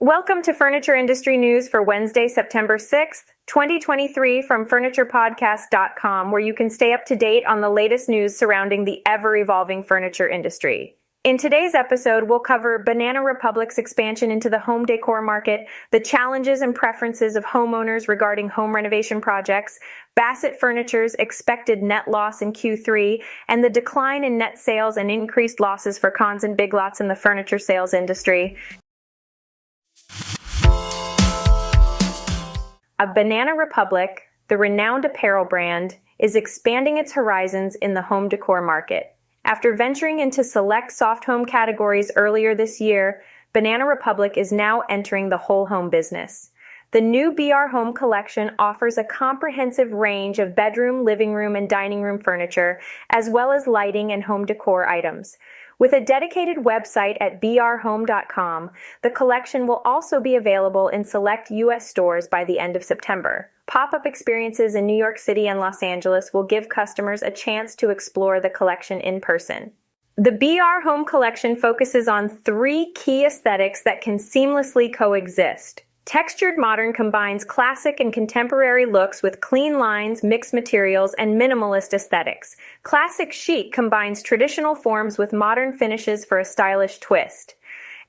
Welcome to Furniture Industry News for Wednesday, September 6th, 2023 from FurniturePodcast.com, where you can stay up to date on the latest news surrounding the ever-evolving furniture industry. In today's episode, we'll cover Banana Republic's expansion into the home decor market, the challenges and preferences of homeowners regarding home renovation projects, Bassett Furniture's expected net loss in Q3, and the decline in net sales and increased losses for Conns and Big Lots in the furniture sales industry. Banana Republic, the renowned apparel brand, is expanding its horizons in the home decor market. After venturing into select soft home categories earlier this year, Banana Republic is now entering the whole home business. The new BR Home collection offers a comprehensive range of bedroom, living room, and dining room furniture, as well as lighting and home decor items. With a dedicated website at brhome.com, the collection will also be available in select U.S. stores by the end of September. Pop-up experiences in New York City and Los Angeles will give customers a chance to explore the collection in person. The BR Home collection focuses on three key aesthetics that can seamlessly coexist. Textured Modern combines classic and contemporary looks with clean lines, mixed materials, and minimalist aesthetics. Classic Chic combines traditional forms with modern finishes for a stylish twist.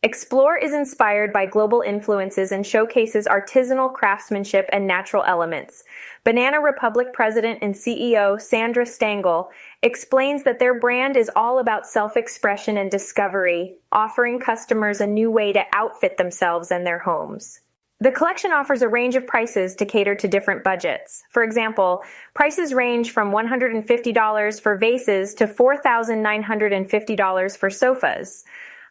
Explore is inspired by global influences and showcases artisanal craftsmanship and natural elements. Banana Republic President and CEO Sandra Stangl explains that their brand is all about self-expression and discovery, offering customers a new way to outfit themselves and their homes. The collection offers a range of prices to cater to different budgets. For example, prices range from $150 for vases to $4,950 for sofas.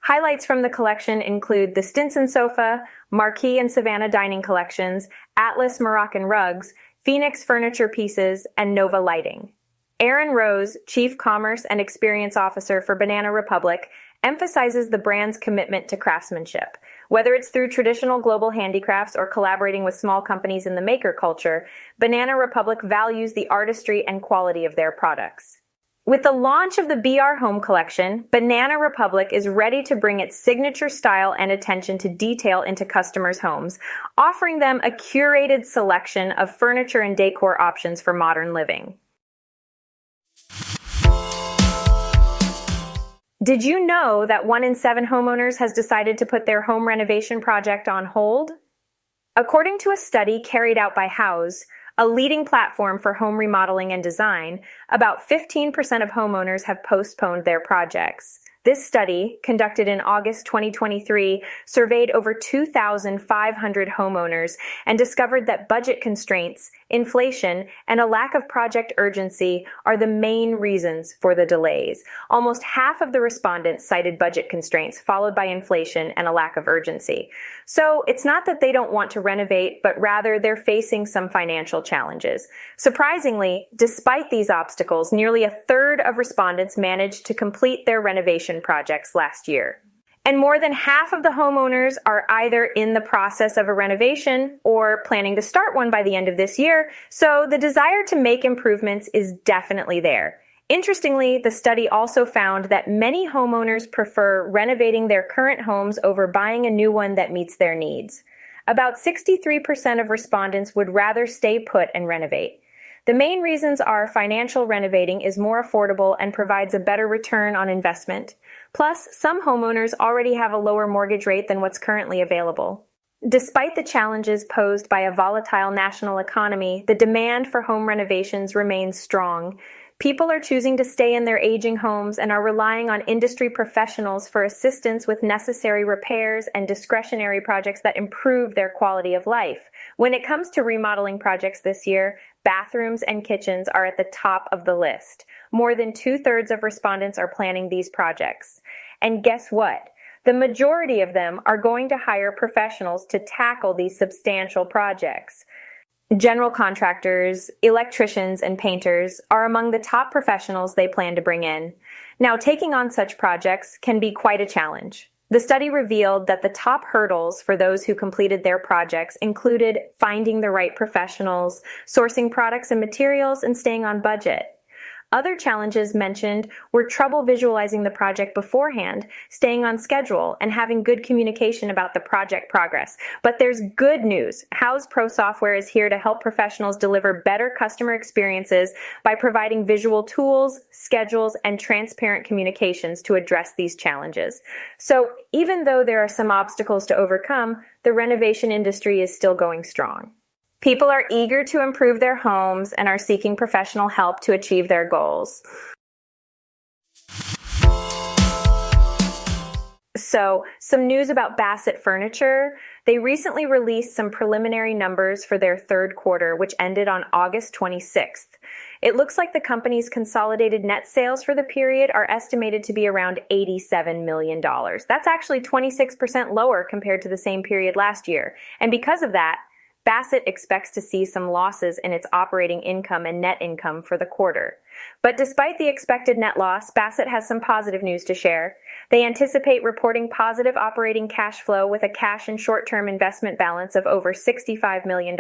Highlights from the collection include the Stinson sofa, Marquee and Savannah dining collections, Atlas Moroccan rugs, Phoenix furniture pieces, and Nova lighting. Aaron Rose, Chief Commerce and Experience Officer for Banana Republic, emphasizes the brand's commitment to craftsmanship. Whether it's through traditional global handicrafts or collaborating with small companies in the maker culture, Banana Republic values the artistry and quality of their products. With the launch of the BR Home collection, Banana Republic is ready to bring its signature style and attention to detail into customers' homes, offering them a curated selection of furniture and decor options for modern living. Did you know that 1 in 7 homeowners has decided to put their home renovation project on hold? According to a study carried out by House, a leading platform for home remodeling and design, about 15% of homeowners have postponed their projects. This study, conducted in August 2023, surveyed over 2,500 homeowners and discovered that budget constraints, inflation, and a lack of project urgency are the main reasons for the delays. Almost half of the respondents cited budget constraints, followed by inflation and a lack of urgency. So it's not that they don't want to renovate, but rather they're facing some financial challenges. Surprisingly, despite these obstacles, nearly a third of respondents managed to complete their renovation projects last year. And more than half of the homeowners are either in the process of a renovation or planning to start one by the end of this year, so the desire to make improvements is definitely there. Interestingly, the study also found that many homeowners prefer renovating their current homes over buying a new one that meets their needs. About 63% of respondents would rather stay put and renovate. The main reasons are financial renovating is more affordable and provides a better return on investment. Plus, some homeowners already have a lower mortgage rate than what's currently available. Despite the challenges posed by a volatile national economy, the demand for home renovations remains strong. People are choosing to stay in their aging homes and are relying on industry professionals for assistance with necessary repairs and discretionary projects that improve their quality of life. When it comes to remodeling projects this year, bathrooms and kitchens are at the top of the list. More than 2/3 of respondents are planning these projects. And guess what? The majority of them are going to hire professionals to tackle these substantial projects. General contractors, electricians, and painters are among the top professionals they plan to bring in. Now, taking on such projects can be quite a challenge. The study revealed that the top hurdles for those who completed their projects included finding the right professionals, sourcing products and materials, and staying on budget. Other challenges mentioned were trouble visualizing the project beforehand, staying on schedule, and having good communication about the project progress. But there's good news. House Pro software is here to help professionals deliver better customer experiences by providing visual tools, schedules, and transparent communications to address these challenges. So even though there are some obstacles to overcome, the renovation industry is still going strong. People are eager to improve their homes and are seeking professional help to achieve their goals. So, some news about Bassett Furniture. They recently released some preliminary numbers for their third quarter, which ended on August 26th. It looks like the company's consolidated net sales for the period are estimated to be around $87 million. That's actually 26% lower compared to the same period last year. And because of that, Bassett expects to see some losses in its operating income and net income for the quarter. But despite the expected net loss, Bassett has some positive news to share. They anticipate reporting positive operating cash flow with a cash and short-term investment balance of over $65 million.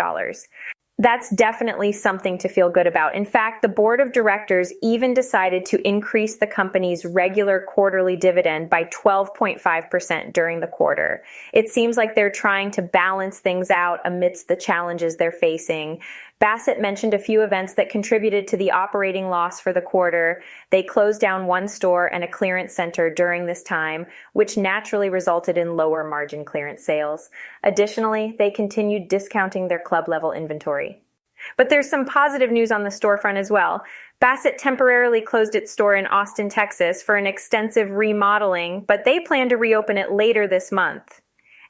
That's definitely something to feel good about. In fact, the board of directors even decided to increase the company's regular quarterly dividend by 12.5% during the quarter. It seems like they're trying to balance things out amidst the challenges they're facing. Bassett mentioned a few events that contributed to the operating loss for the quarter. They closed down one store and a clearance center during this time, which naturally resulted in lower margin clearance sales. Additionally, they continued discounting their club-level inventory. But there's some positive news on the storefront as well. Bassett temporarily closed its store in Austin, Texas for an extensive remodeling, but they plan to reopen it later this month.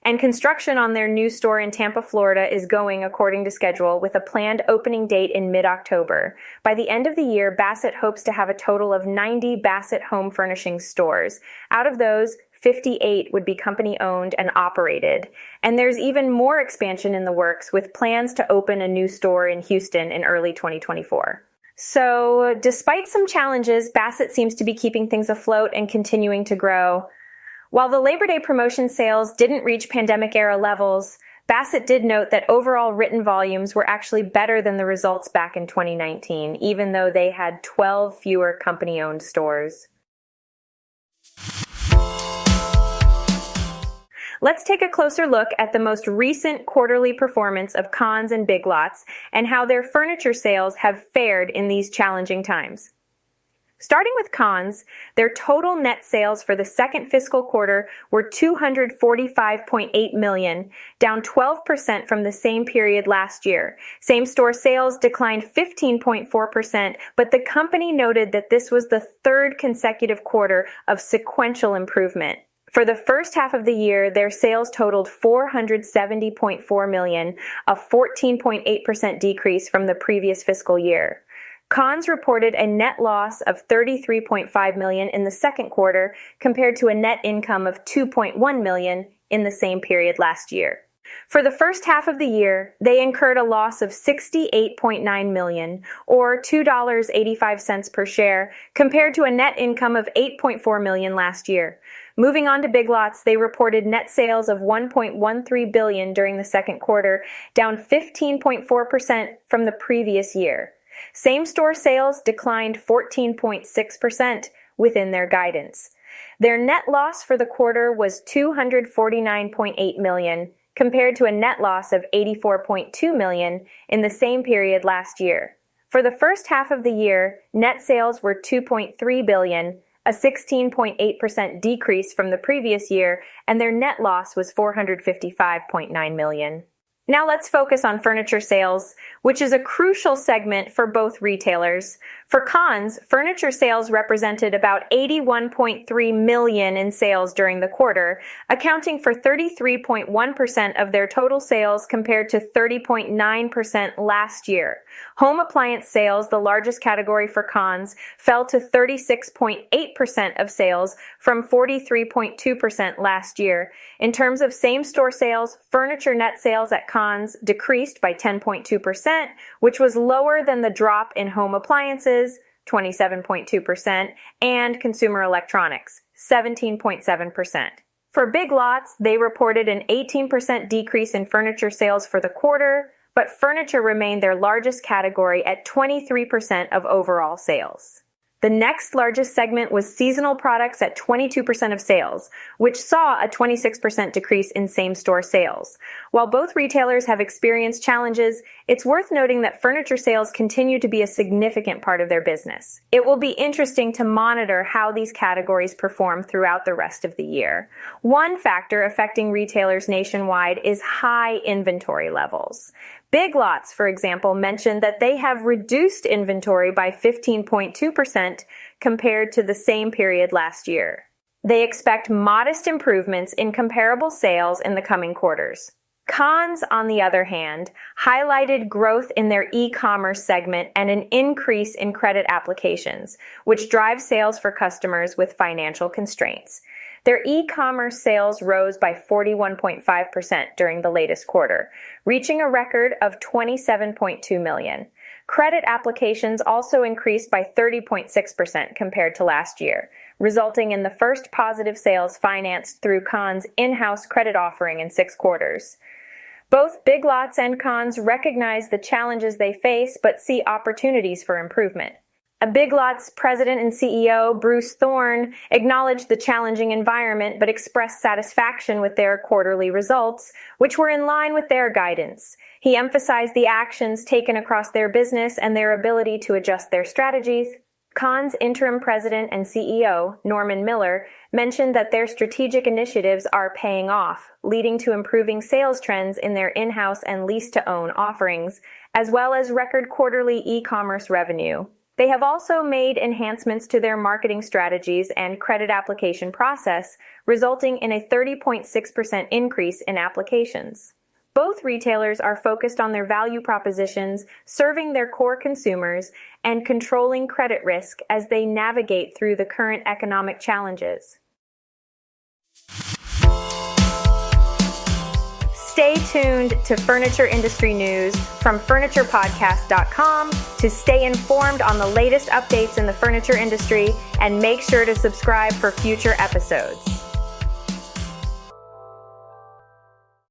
And construction on their new store in Tampa, Florida is going according to schedule with a planned opening date in mid-October. By the end of the year, Bassett hopes to have a total of 90 Bassett home furnishings stores. Out of those, 58 would be company-owned and operated. And there's even more expansion in the works with plans to open a new store in Houston in early 2024. So, despite some challenges, Bassett seems to be keeping things afloat and continuing to grow. While the Labor Day promotion sales didn't reach pandemic-era levels, Bassett did note that overall written volumes were actually better than the results back in 2019, even though they had 12 fewer company-owned stores. Let's take a closer look at the most recent quarterly performance of Conn's and Big Lots and how their furniture sales have fared in these challenging times. Starting with Conn's, their total net sales for the second fiscal quarter were $245.8 million, down 12% from the same period last year. Same-store sales declined 15.4%, but the company noted that this was the third consecutive quarter of sequential improvement. For the first half of the year, their sales totaled $470.4 million, a 14.8% decrease from the previous fiscal year. Conn's reported a net loss of $33.5 million in the second quarter compared to a net income of $2.1 million in the same period last year. For the first half of the year, they incurred a loss of $68.9 million, or $2.85 per share, compared to a net income of $8.4 million last year. Moving on to Big Lots, they reported net sales of $1.13 billion during the second quarter, down 15.4% from the previous year. Same-store sales declined 14.6% within their guidance. Their net loss for the quarter was $249.8 million, compared to a net loss of $84.2 million in the same period last year. For the first half of the year, net sales were $2.3 billion, a 16.8% decrease from the previous year, and their net loss was $455.9 million. Now let's focus on furniture sales, which is a crucial segment for both retailers. For Conn's, furniture sales represented about $81.3 million in sales during the quarter, accounting for 33.1% of their total sales compared to 30.9% last year. Home appliance sales, the largest category for Conn's, fell to 36.8% of sales from 43.2% last year. In terms of same-store sales, furniture net sales at Conn's decreased by 10.2%, which was lower than the drop in home appliances, 27.2%, and consumer electronics, 17.7%. For Big Lots, they reported an 18% decrease in furniture sales for the quarter, but furniture remained their largest category at 23% of overall sales. The next largest segment was seasonal products at 22% of sales, which saw a 26% decrease in same-store sales. While both retailers have experienced challenges, it's worth noting that furniture sales continue to be a significant part of their business. It will be interesting to monitor how these categories perform throughout the rest of the year. One factor affecting retailers nationwide is high inventory levels. Big Lots, for example, mentioned that they have reduced inventory by 15.2% compared to the same period last year. They expect modest improvements in comparable sales in the coming quarters. Conn's, on the other hand, highlighted growth in their e-commerce segment and an increase in credit applications, which drive sales for customers with financial constraints. Their e-commerce sales rose by 41.5% during the latest quarter, reaching a record of 27.2 million. Credit applications also increased by 30.6% compared to last year, resulting in the first positive sales financed through Conn's in-house credit offering in 6 quarters. Both Big Lots and Conn's recognize the challenges they face but see opportunities for improvement. A Big Lots president and CEO, Bruce Thorne, acknowledged the challenging environment but expressed satisfaction with their quarterly results, which were in line with their guidance. He emphasized the actions taken across their business and their ability to adjust their strategies. Conn's interim president and CEO, Norman Miller, mentioned that their strategic initiatives are paying off, leading to improving sales trends in their in-house and lease-to-own offerings, as well as record quarterly e-commerce revenue. They have also made enhancements to their marketing strategies and credit application process, resulting in a 30.6% increase in applications. Both retailers are focused on their value propositions, serving their core consumers, and controlling credit risk as they navigate through the current economic challenges. Stay tuned to furniture industry news from FurniturePodcast.com to stay informed on the latest updates in the furniture industry, and make sure to subscribe for future episodes.